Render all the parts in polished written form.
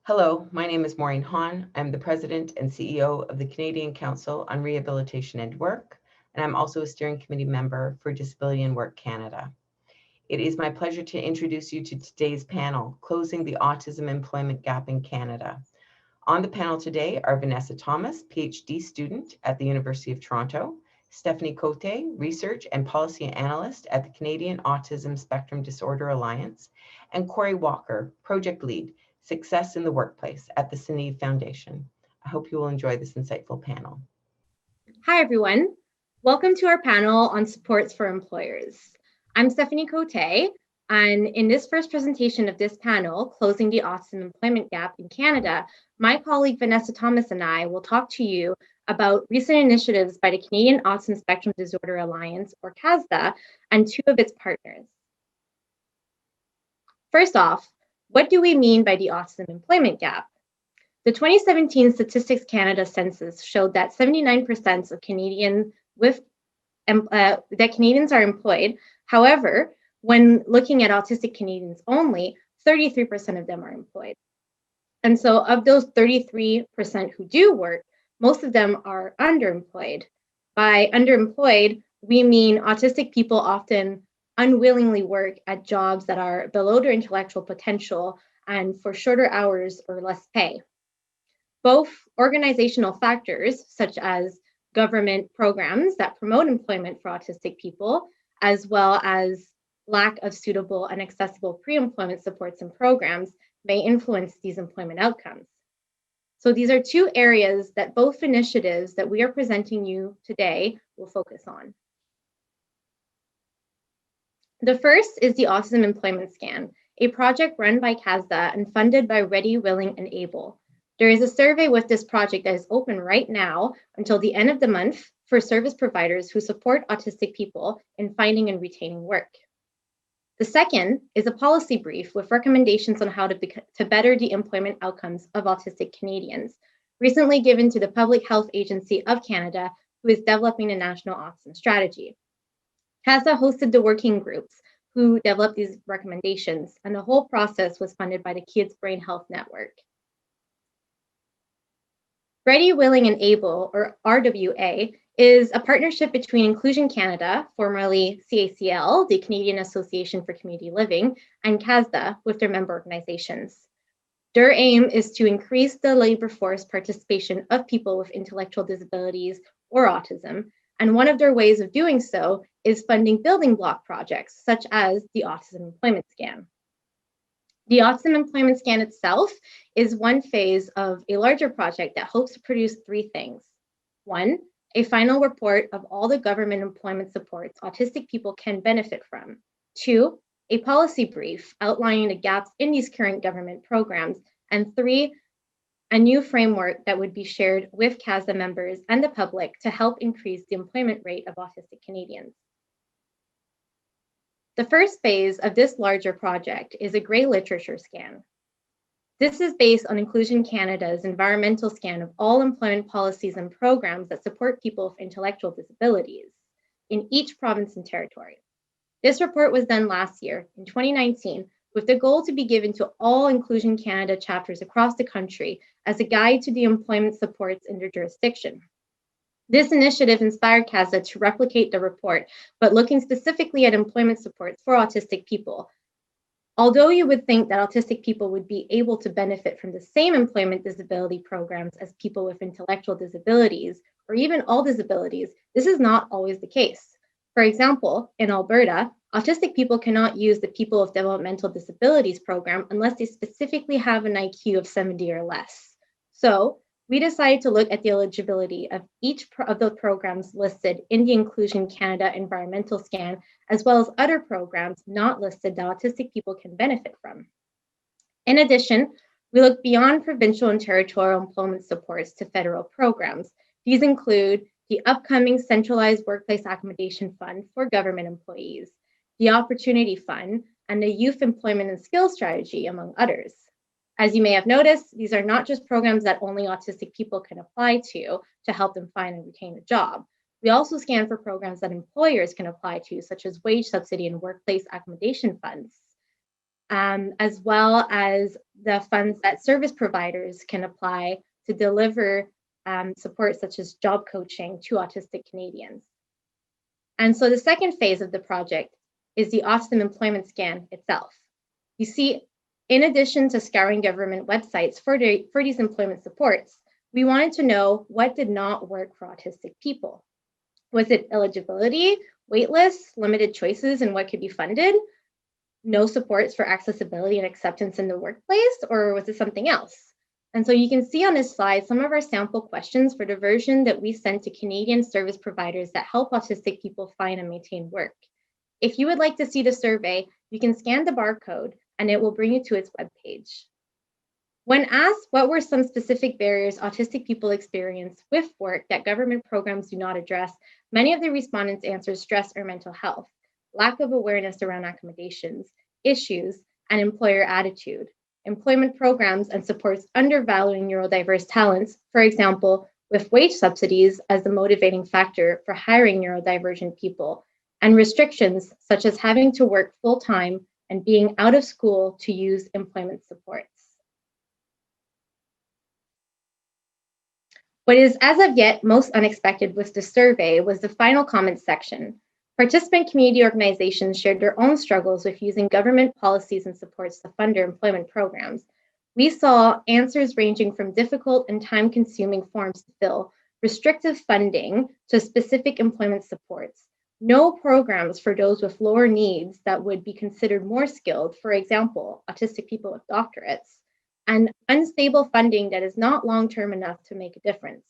Hello, my name is Maureen Haan. I'm the President and CEO of the Canadian Council on Rehabilitation and Work, and I'm also a steering committee member for Disability and Work Canada. It is my pleasure to introduce you to today's panel, Closing the Autism Employment Gap in Canada. On the panel today are Vanessa Tomas, PhD student at the University of Toronto, Stephanie Côté, Research and Policy Analyst at the Canadian Autism Spectrum Disorder Alliance, and Corey Walker, Project Lead, Success in the Workplace at the Sinneave Foundation. I hope you will enjoy this insightful panel. Hi, everyone. Welcome to our panel on supports for employers. I'm Stephanie Côté, and in this first presentation of this panel, Closing the Autism Employment Gap in Canada, my colleague Vanessa Tomas and I will talk to you about recent initiatives by the Canadian Autism Spectrum Disorder Alliance, or CASDA, and two of its partners. First off, what do we mean by the autism employment gap? The 2017 Statistics Canada census showed that 79% of Canadians are employed. However, when looking at autistic Canadians only, 33% of them are employed. And so of those 33% who do work, most of them are underemployed. By underemployed, we mean autistic people often unwillingly work at jobs that are below their intellectual potential and for shorter hours or less pay. Both organizational factors, such as government programs that promote employment for autistic people, as well as lack of suitable and accessible pre-employment supports and programs, may influence these employment outcomes. So these are two areas that both initiatives that we are presenting you today will focus on. The first is the Autism Employment Scan, a project run by CASDA and funded by Ready, Willing, and Able. There is a survey with this project that is open right now until the end of the month for service providers who support autistic people in finding and retaining work. The second is a policy brief with recommendations on how to better the employment outcomes of autistic Canadians, recently given to the Public Health Agency of Canada, who is developing the National Autism Strategy. CASDA hosted the working groups who developed these recommendations, and the whole process was funded by the Kids Brain Health Network. Ready, Willing, and Able, or RWA, is a partnership between Inclusion Canada, formerly CACL, the Canadian Association for Community Living, and CASDA with their member organizations. Their aim is to increase the labor force participation of people with intellectual disabilities or autism, and one of their ways of doing so is funding building block projects, such as the Autism Employment Scan. The Autism Employment Scan itself is one phase of a larger project that hopes to produce three things. One, a final report of all the government employment supports autistic people can benefit from. Two, a policy brief outlining the gaps in these current government programs. And three, a new framework that would be shared with CASDA members and the public to help increase the employment rate of autistic Canadians. The first phase of this larger project is a grey literature scan. This is based on Inclusion Canada's environmental scan of all employment policies and programs that support people with intellectual disabilities in each province and territory. This report was done last year, in 2019, with the goal to be given to all Inclusion Canada chapters across the country as a guide to the employment supports in their jurisdiction. This initiative inspired CASDA to replicate the report, but looking specifically at employment supports for autistic people. Although you would think that autistic people would be able to benefit from the same employment disability programs as people with intellectual disabilities, or even all disabilities, this is not always the case. For example, in Alberta, autistic people cannot use the People with Developmental Disabilities program unless they specifically have an IQ of 70 or less. So we decided to look at the eligibility of each of the programs listed in the Inclusion Canada environmental scan, as well as other programs not listed that autistic people can benefit from. In addition, we look beyond provincial and territorial employment supports to federal programs. These include the upcoming Centralized Workplace Accommodation Fund for government employees, the Opportunity Fund, and the Youth Employment and Skills Strategy, among others. As you may have noticed, these are not just programs that only autistic people can apply to help them find and retain a job. We also scan for programs that employers can apply to, such as wage subsidy and workplace accommodation funds. as well as the funds that service providers can apply to deliver support such as job coaching to autistic Canadians. And so the second phase of the project is the Autism Employment Scan itself. You see, in addition to scouring government websites for these employment supports, we wanted to know what did not work for autistic people. Was it eligibility, wait lists, limited choices in what could be funded, no supports for accessibility and acceptance in the workplace, or was it something else? And so you can see on this slide some of our sample questions for the version that we sent to Canadian service providers that help autistic people find and maintain work. If you would like to see the survey, you can scan the barcode and it will bring you to its webpage. When asked what were some specific barriers autistic people experience with work that government programs do not address, many of the respondents answered stress or mental health, lack of awareness around accommodations, issues, and employer attitude. Employment programs and supports undervaluing neurodiverse talents, for example, with wage subsidies as the motivating factor for hiring neurodivergent people, and restrictions such as having to work full-time and being out of school to use employment supports. What is as of yet most unexpected with the survey was the final comments section. Participant community organizations shared their own struggles with using government policies and supports to fund their employment programs. We saw answers ranging from difficult and time-consuming forms to fill, restrictive funding to specific employment supports, no programs for those with lower needs that would be considered more skilled, for example, autistic people with doctorates, and unstable funding that is not long-term enough to make a difference.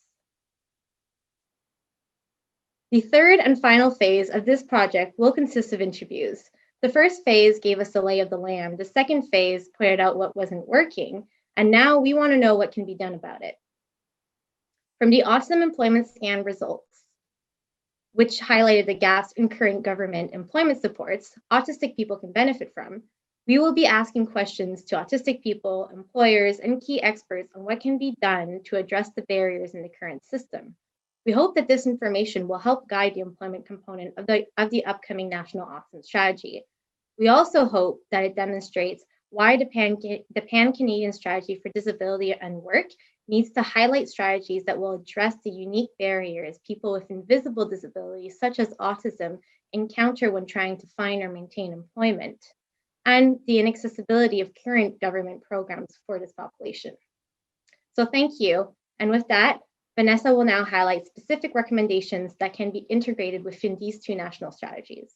The third and final phase of this project will consist of interviews. The first phase gave us the lay of the land. The second phase pointed out what wasn't working, and now we want to know what can be done about it. From the Autism Employment Scan results, which highlighted the gaps in current government employment supports autistic people can benefit from, we will be asking questions to autistic people, employers, and key experts on what can be done to address the barriers in the current system. We hope that this information will help guide the employment component of the upcoming National Autism Strategy. We also hope that it demonstrates why the Pan-Canadian Strategy for Disability and Work needs to highlight strategies that will address the unique barriers people with invisible disabilities, such as autism, encounter when trying to find or maintain employment, and the inaccessibility of current government programs for this population. So thank you. And with that, Vanessa will now highlight specific recommendations that can be integrated within these two national strategies.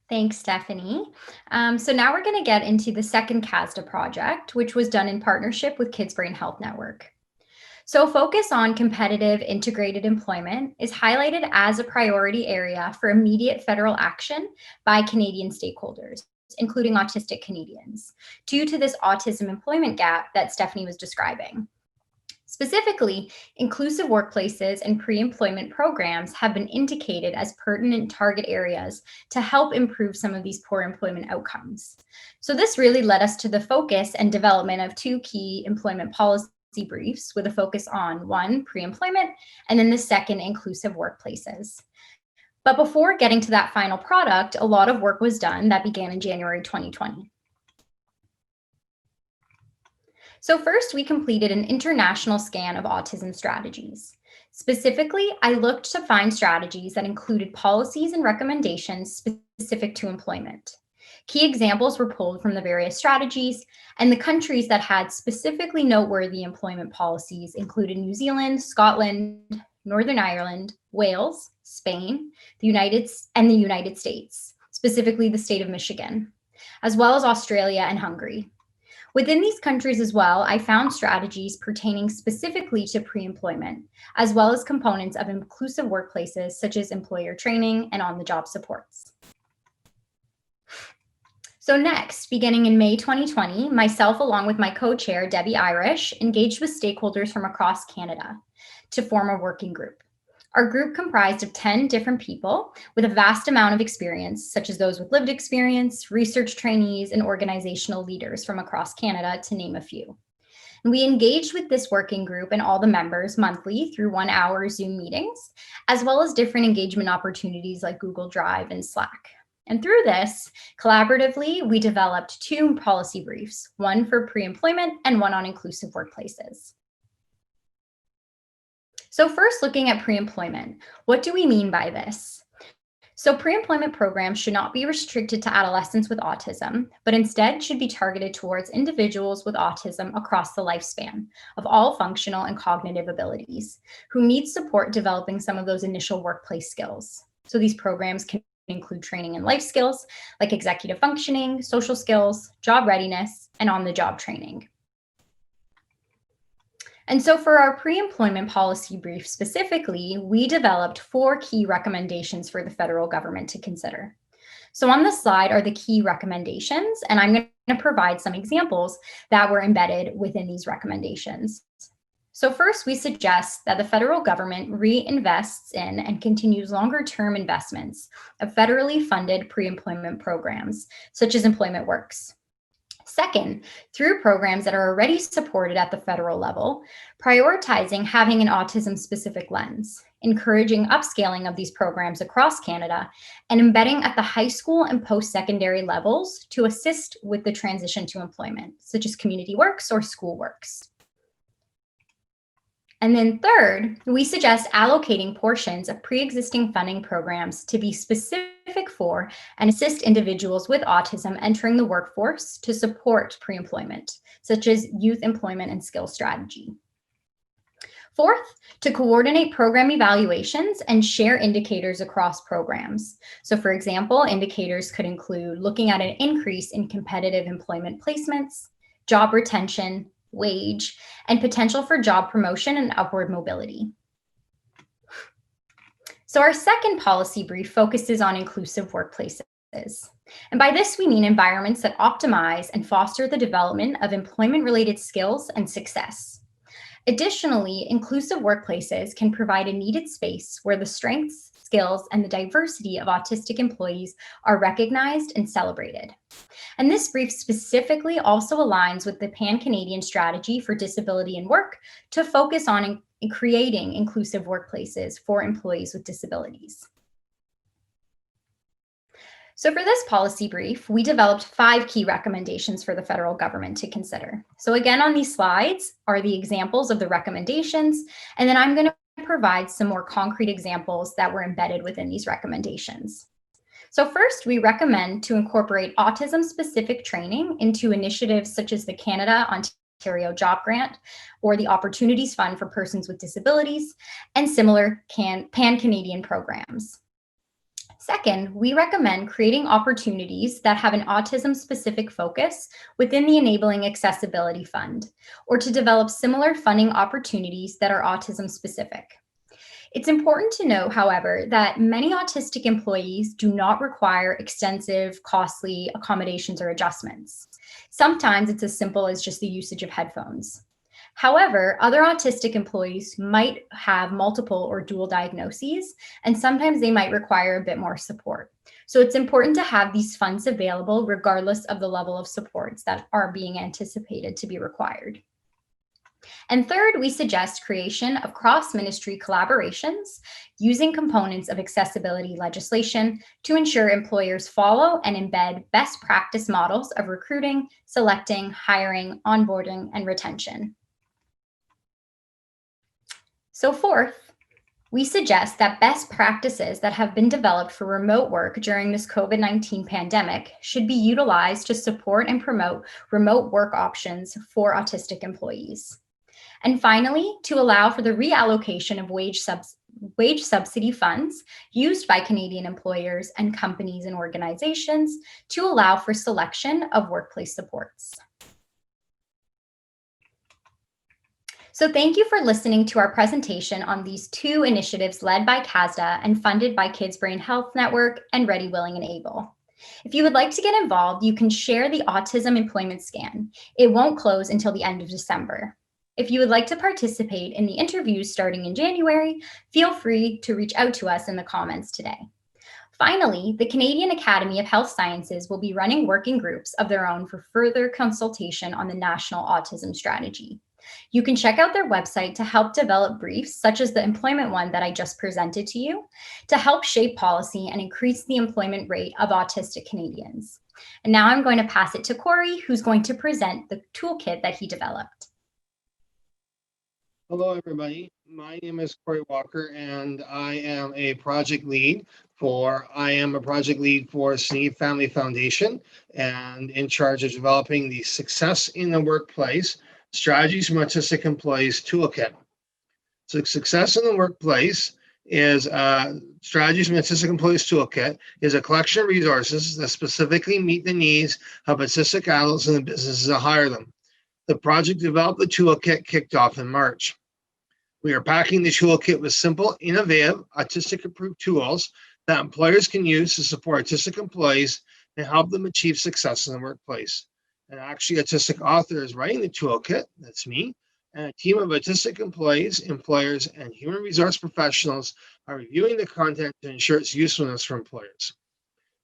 Thanks, Stephanie. So now we're going to get into the second CASDA project, which was done in partnership with Kids Brain Health Network. So focus on competitive integrated employment is highlighted as a priority area for immediate federal action by Canadian stakeholders, including Autistic Canadians, due to this autism employment gap that Stephanie was describing. Specifically, inclusive workplaces and pre-employment programs have been indicated as pertinent target areas to help improve some of these poor employment outcomes. So this really led us to the focus and development of two key employment policy briefs with a focus on one, pre-employment, and then the second, inclusive workplaces. But before getting to that final product, a lot of work was done that began in January 2020. So first, we completed an international scan of autism strategies. Specifically, I looked to find strategies that included policies and recommendations specific to employment. Key examples were pulled from the various strategies, and the countries that had specifically noteworthy employment policies included New Zealand, Scotland, Northern Ireland, Wales, Spain, the United States, specifically the state of Michigan, as well as Australia and Hungary. Within these countries as well, I found strategies pertaining specifically to pre-employment, as well as components of inclusive workplaces such as employer training and on-the-job supports. So next, beginning in May 2020, myself along with my co-chair, Debbie Irish, engaged with stakeholders from across Canada to form a working group. Our group comprised of 10 different people with a vast amount of experience, such as those with lived experience, research trainees, and organizational leaders from across Canada, to name a few. And we engaged with this working group and all the members monthly through 1-hour Zoom meetings, as well as different engagement opportunities like Google Drive and Slack. And through this, collaboratively, we developed 2 policy briefs, one for pre-employment and one on inclusive workplaces. So first, looking at pre-employment, what do we mean by this? So pre-employment programs should not be restricted to adolescents with autism, but instead should be targeted towards individuals with autism across the lifespan of all functional and cognitive abilities who need support developing some of those initial workplace skills. So these programs can include training in life skills like executive functioning, social skills, job readiness, and on-the-job training. And so for our pre-employment policy brief specifically, we developed 4 key recommendations for the federal government to consider. So on this slide are the key recommendations, and I'm going to provide some examples that were embedded within these recommendations. So first, we suggest that the federal government reinvests in and continues longer-term investments of federally funded pre-employment programs, such as Employment Works. Second, through programs that are already supported at the federal level, prioritizing having an autism-specific lens, encouraging upscaling of these programs across Canada, and embedding at the high school and post-secondary levels to assist with the transition to employment, such as Community Works or School Works. And then third, we suggest allocating portions of pre-existing funding programs to be specific for and assist individuals with autism entering the workforce to support pre-employment, such as Youth Employment and Skills Strategy. Fourth, to coordinate program evaluations and share indicators across programs. So for example, indicators could include looking at an increase in competitive employment placements, job retention, wage, and potential for job promotion and upward mobility. So our second policy brief focuses on inclusive workplaces. And by this, we mean environments that optimize and foster the development of employment-related skills and success. Additionally, inclusive workplaces can provide a needed space where the strengths, skills, and the diversity of autistic employees are recognized and celebrated. And this brief specifically also aligns with the Pan-Canadian Strategy for Disability in Work to focus on creating inclusive workplaces for employees with disabilities. So for this policy brief, we developed 5 key recommendations for the federal government to consider. So again, on these slides are the examples of the recommendations, and then I'm going to provide some more concrete examples that were embedded within these recommendations. So first, we recommend to incorporate autism-specific training into initiatives such as the Canada-Ontario Job Grant or the Opportunities Fund for Persons with Disabilities and similar Pan-Canadian programs. Second, we recommend creating opportunities that have an autism-specific focus within the Enabling Accessibility Fund, or to develop similar funding opportunities that are autism-specific. It's important to note, however, that many autistic employees do not require extensive, costly accommodations or adjustments. Sometimes it's as simple as just the usage of headphones. However, other autistic employees might have multiple or dual diagnoses, and sometimes they might require a bit more support. So it's important to have these funds available regardless of the level of supports that are being anticipated to be required. And third, we suggest creation of cross-ministry collaborations using components of accessibility legislation to ensure employers follow and embed best practice models of recruiting, selecting, hiring, onboarding, and retention. So fourth, we suggest that best practices that have been developed for remote work during this COVID-19 pandemic should be utilized to support and promote remote work options for autistic employees. And finally, to allow for the reallocation of wage subsidy funds used by Canadian employers and companies and organizations to allow for selection of workplace supports. So thank you for listening to our presentation on these 2 initiatives led by CASDA and funded by Kids Brain Health Network and Ready, Willing, and Able. If you would like to get involved, you can share the Autism Employment Scan. It won't close until the end of December. If you would like to participate in the interviews starting in January, feel free to reach out to us in the comments today. Finally, the Canadian Academy of Health Sciences will be running working groups of their own for further consultation on the National Autism Strategy. You can check out their website to help develop briefs, such as the employment one that I just presented to you, to help shape policy and increase the employment rate of autistic Canadians. And now I'm going to pass it to Corey, who's going to present the toolkit that he developed. Hello, everybody. My name is Corey Walker, and I am a project lead for Sinneave Family Foundation, and in charge of developing the Success in the Workplace Strategies from Autistic Employees Toolkit. So Success in the Workplace is Strategies from Autistic Employees Toolkit is a collection of resources that specifically meet the needs of autistic adults and the businesses that hire them. The project developed the toolkit kicked off in March. We are packing the toolkit with simple, innovative, autistic-approved tools that employers can use to support autistic employees and help them achieve success in the workplace. And actually, autistic author is writing the toolkit, that's me, and a team of autistic employees, employers, and human resource professionals are reviewing the content to ensure its usefulness for employers.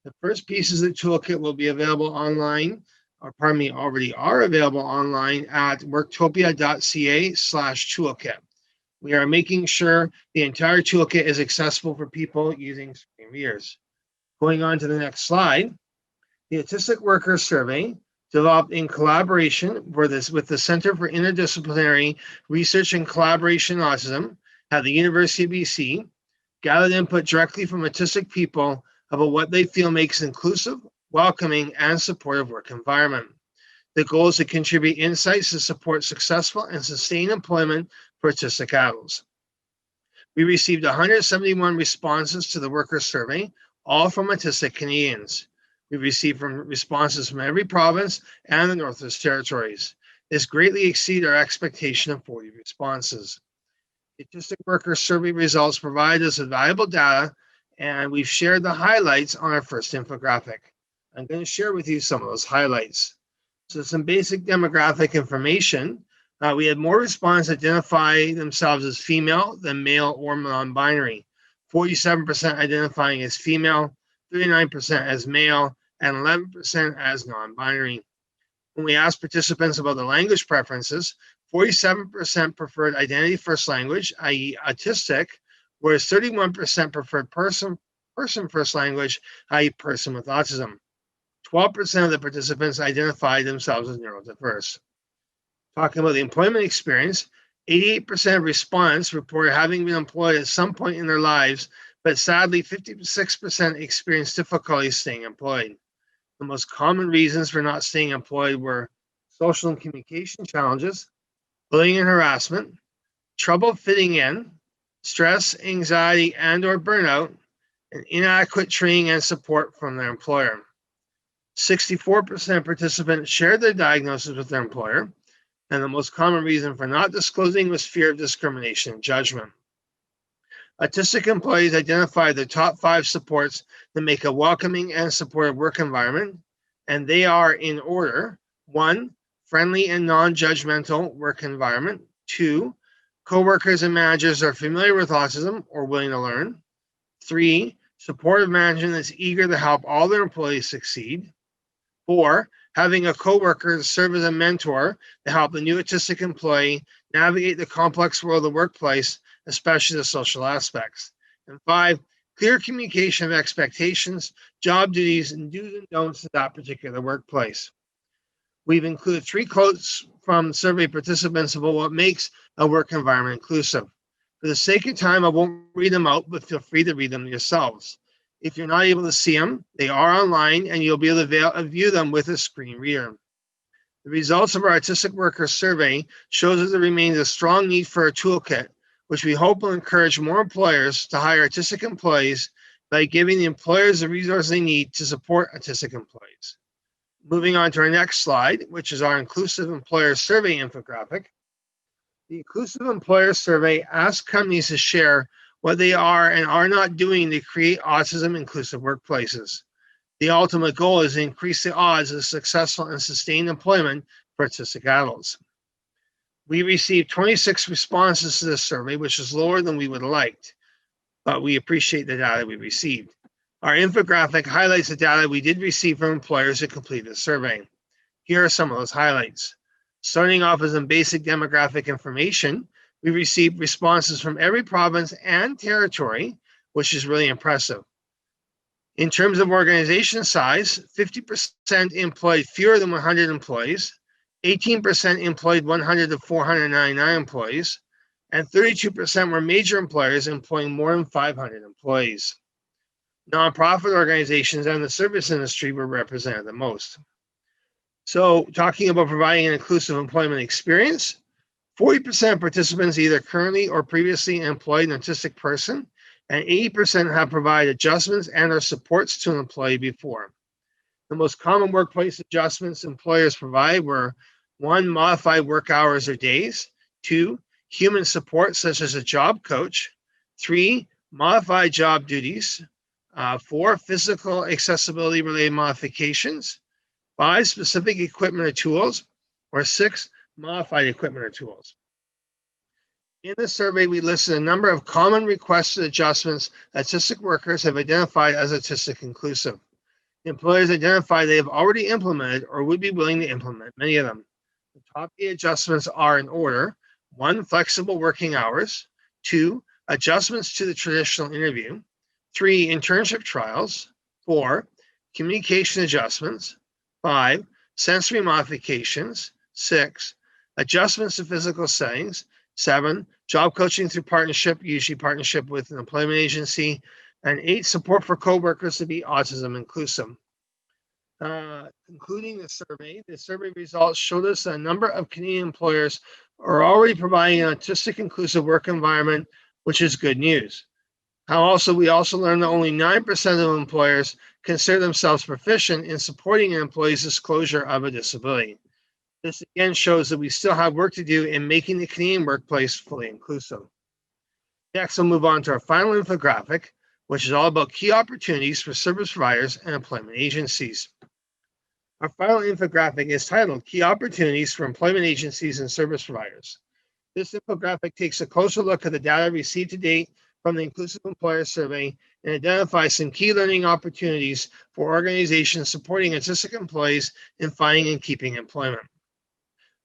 The first pieces of the toolkit will be available online, already are available online at worktopia.ca/toolkit. We are making sure the entire toolkit is accessible for people using screen readers. Going on to the next slide, the Autistic Workers Survey, developed in collaboration with the Center for Interdisciplinary Research and Collaboration in Autism at the University of BC, gathered input directly from autistic people about what they feel makes an inclusive, welcoming, and supportive work environment. The goal is to contribute insights to support successful and sustained employment for autistic adults. We received 171 responses to the worker survey, all from autistic Canadians. We received responses from every province and the Northwest Territories. This greatly exceeded our expectation of 40 responses. The Autistic Worker Survey results provide us with valuable data, and we've shared the highlights on our first infographic. I'm going to share with you some of those highlights. So some basic demographic information. We had more respondents identify themselves as female than male or non-binary. 47% identifying as female, 39% as male, and 11% as non-binary. When we asked participants about their language preferences, 47% preferred identity first language, i.e. autistic, whereas 31% preferred person first language, i.e. person with autism. 12% of the participants identified themselves as neurodiverse. Talking about the employment experience, 88% of respondents reported having been employed at some point in their lives, but sadly 56% experienced difficulty staying employed. The most common reasons for not staying employed were social and communication challenges, bullying and harassment, trouble fitting in, stress, anxiety, and/or burnout, and inadequate training and support from their employer. 64% of participants shared their diagnosis with their employer, and the most common reason for not disclosing was fear of discrimination and judgment. Autistic employees identified the top 5 supports that make a welcoming and supportive work environment, and they are in order: 1, friendly and non-judgmental work environment; 2, coworkers and managers are familiar with autism or willing to learn; 3, supportive management that's eager to help all their employees succeed; 4, having a coworker serve as a mentor to help the new autistic employee navigate the complex world of the workplace, especially the social aspects; and 5, clear communication of expectations, job duties, and do's and don'ts to that particular workplace. We've included 3 quotes from survey participants about what makes a work environment inclusive. For the sake of time, I won't read them out, but feel free to read them yourselves. If you're not able to see them, they are online and you'll be able to view them with a screen reader. The results of our Autistic Workers Survey shows that there remains a strong need for a toolkit, which we hope will encourage more employers to hire autistic employees by giving the employers the resources they need to support autistic employees. Moving on to our next slide, which is our Inclusive Employer Survey infographic. The Inclusive Employer Survey asks companies to share what they are and are not doing to create autism-inclusive workplaces. The ultimate goal is to increase the odds of successful and sustained employment for autistic adults. We received 26 responses to this survey, which is lower than we would have liked, but we appreciate the data we received. Our infographic highlights the data we did receive from employers who completed the survey. Here are some of those highlights. Starting off with some basic demographic information, we received responses from every province and territory, which is really impressive. In terms of organization size, 50% employed fewer than 100 employees, 18% employed 100 to 499 employees, and 32% were major employers employing more than 500 employees. Nonprofit organizations and the service industry were represented the most. So, talking about providing an inclusive employment experience, 40% of participants either currently or previously employed an autistic person, and 80% have provided adjustments and or supports to an employee before. The most common workplace adjustments employers provide were 1, modified work hours or days, 2, human support such as a job coach, 3, modified job duties, 4, physical accessibility related modifications, 5, specific equipment or tools, or 6, modified equipment or tools. In the survey, we listed a number of common requested adjustments that autistic workers have identified as autistic inclusive. Employers identify they have already implemented or would be willing to implement many of them. The top 8 adjustments are in order: 1, flexible working hours; 2, adjustments to the traditional interview; 3, internship trials; 4, communication adjustments; 5, sensory modifications; 6, adjustments to physical settings; 7, job coaching through partnership, usually partnership with an employment agency; and 8, support for coworkers to be autism inclusive. Concluding the survey results showed us that a number of Canadian employers are already providing an autistic inclusive work environment, which is good news. We also learned that only 9% of employers consider themselves proficient in supporting an employee's disclosure of a disability. This again shows that we still have work to do in making the Canadian workplace fully inclusive. Next, we'll move on to our final infographic, which is all about key opportunities for service providers and employment agencies. Our final infographic is titled Key Opportunities for Employment Agencies and Service Providers. This infographic takes a closer look at the data received to date from the Inclusive Employer Survey and identifies some key learning opportunities for organizations supporting autistic employees in finding and keeping employment.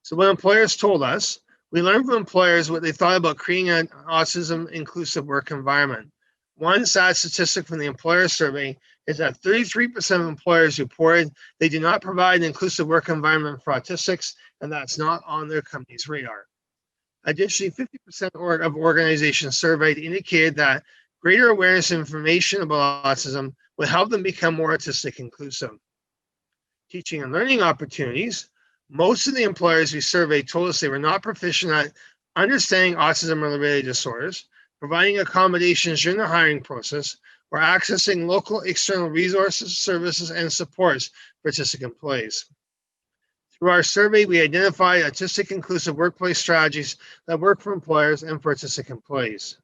So what employers told us, we learned from employers what they thought about creating an autism inclusive work environment. One sad statistic from the employer survey is that 33% of employers reported they do not provide an inclusive work environment for autistics, and that's not on their company's radar. Additionally, 50% of organizations surveyed indicated that greater awareness and information about autism would help them become more autistic inclusive. Teaching and learning opportunities. Most of the employers we surveyed told us they were not proficient at understanding autism or related disorders, providing accommodations during the hiring process, or accessing local external resources, services, and supports for autistic employees. Through our survey, we identified autistic inclusive workplace strategies that work for employers and for autistic employees.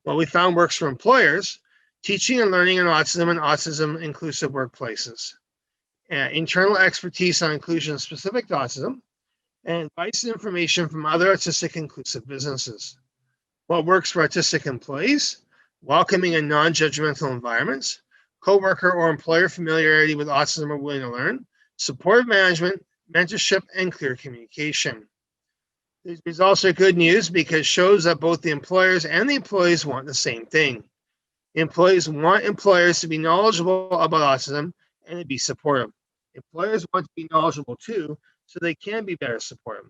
What we found works for employers: teaching and learning on autism and autism inclusive workplaces, internal expertise on inclusion specific to autism, and advice and information from other autistic inclusive businesses. What works for autistic employees: welcoming and non-judgmental environments, coworker or employer familiarity with autism or willing to learn, supportive management, mentorship, and clear communication. These results are good news because it shows that both the employers and the employees want the same thing. Employees want employers to be knowledgeable about autism and to be supportive. Employers want to be knowledgeable too, so they can be better supportive.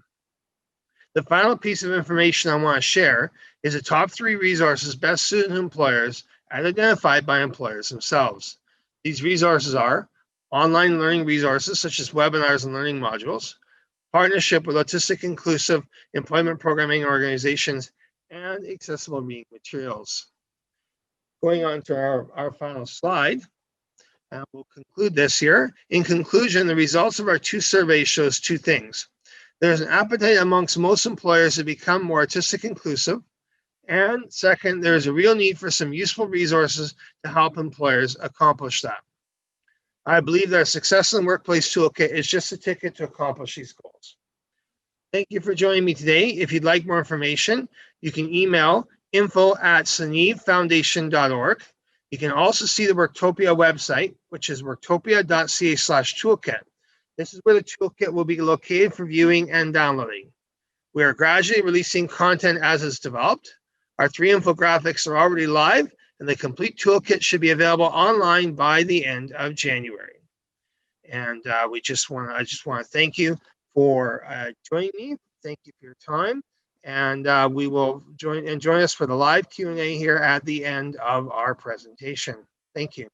The final piece of information I want to share is the top 3 resources best suited to employers as identified by employers themselves. These resources are online learning resources such as webinars and learning modules, partnership with autistic inclusive employment programming organizations, and accessible reading materials. Going on to our final slide, and we'll conclude this here. In conclusion, the results of our 2 surveys shows 2 things. There's an appetite amongst most employers to become more autistic inclusive. And second, there's a real need for some useful resources to help employers accomplish that. I believe that a Success in the Workplace Toolkit is just a ticket to accomplish these goals. Thank you for joining me today. If you'd like more information, you can email info@sinneavefoundation.org. You can also see the Worktopia website, which is worktopia.ca/toolkit. This is where the toolkit will be located for viewing and downloading. We are gradually releasing content as it's developed. Our 3 infographics are already live, and the complete toolkit should be available online by the end of January. And I just want to thank you for joining me. Thank you for your time. And we will join us for the live Q&A here at the end of our presentation. Thank you.